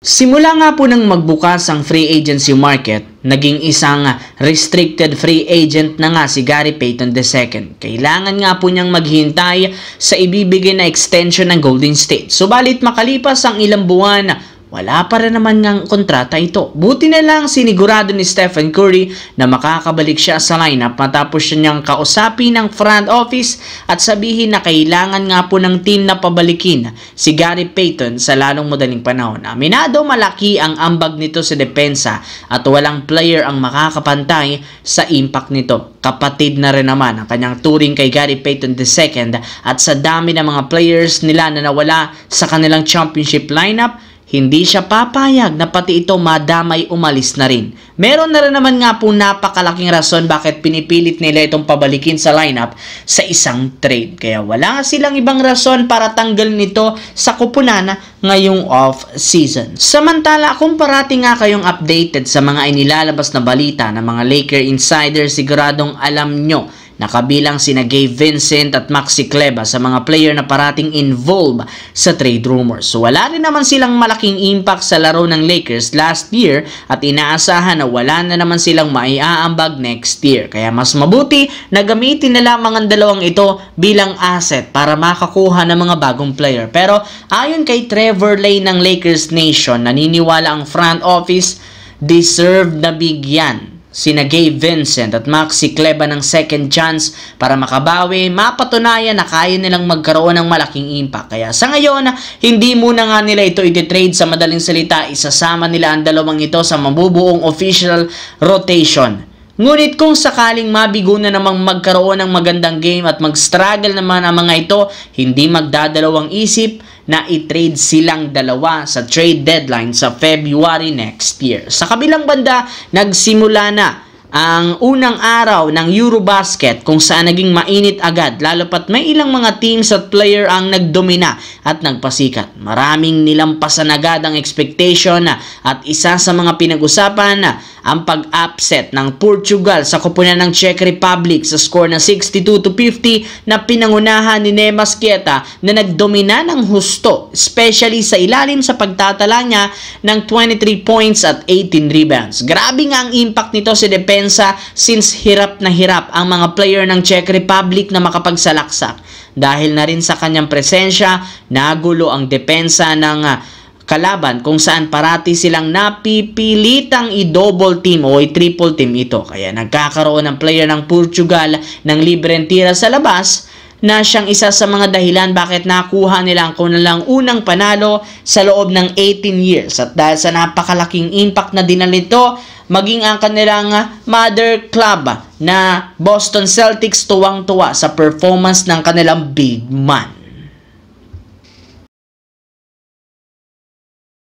Simula nga po nang magbukas ang free agency market, naging isang restricted free agent na nga si Gary Payton II. Kailangan nga po niyang maghintay sa ibibigay na extension ng Golden State. Subalit makalipas ang ilang buwan, wala pa rin naman ngang kontrata ito. Buti na lang sinigurado ni Stephen Curry na makakabalik siya sa lineup matapos siya niyang kausapin ng front office at sabihin na kailangan nga po ng team na pabalikin si Gary Payton sa lalong madaling panahon. Aminado malaki ang ambag nito sa depensa at walang player ang makakapantay sa impact nito. Kapatid na rin naman ang kanyang turing kay Gary Payton II at sa dami ng mga players nila na nawala sa kanilang championship lineup, hindi siya papayag na pati ito madamay umalis na rin. Meron na rin naman nga po napakalaking rason bakit pinipilit nila itong pabalikin sa lineup sa isang trade. Kaya wala silang ibang rason para tanggalin ito sa kupunan ngayong off-season. Samantala, kung parati nga kayong updated sa mga inilalabas na balita ng mga Laker insiders, siguradong alam nyo nakabilang sina Gabe Vincent at Maxi Kleber sa mga player na parating involved sa trade rumors. So wala rin naman silang malaking impact sa laro ng Lakers last year at inaasahan na wala na naman silang maiaambag next year. Kaya mas mabuti na gamitin na lamang ang dalawang ito bilang asset para makakuha ng mga bagong player. Pero ayon kay Trevor Lane ng Lakers Nation, naniniwala ang front office deserve na bigyan sina Gabe Vincent at Maxi Kleber ng second chance para makabawi, mapatunayan na kaya nilang magkaroon ng malaking impact. Kaya sa ngayon, hindi muna nga nila ito ititrade. Sa madaling salita, isasama nila ang dalawang ito sa mabubuong official rotation. Ngunit kung sakaling mabigo na namang magkaroon ng magandang game at mag-struggle naman ang mga ito, hindi magdadalawang isip na i-trade silang dalawa sa trade deadline sa February next year. Sa kabilang banda, nagsimula na ang unang araw ng Eurobasket kung saan naging mainit agad lalo pat may ilang mga teams at player ang nagdomina at nagpasikat. Maraming nilampasan agad ang expectation at isa sa mga pinag-usapan ang pag-upset ng Portugal sa koponan ng Czech Republic sa score na 62-50 na pinangunahan ni Nemas Kieta na nagdomina ng husto, especially sa ilalim sa pagtatala niya ng 23 points at 18 rebounds. Grabe nga ang impact nito sa depensa since hirap na hirap ang mga player ng Czech Republic na makapagsalaksak. Dahil na rin sa kanyang presensya, nagulo ang depensa ng kalaban kung saan parati silang napipilitang i-double team o i-triple team ito. Kaya nagkakaroon ng player ng Portugal ng libreng tira sa labas na siyang isa sa mga dahilan bakit nakuha nila ang kanilang unang panalo sa loob ng 18 years. At dahil sa napakalaking impact na dinala nito, maging ang kanilang mother club na Boston Celtics tuwang-tuwa sa performance ng kanilang big man.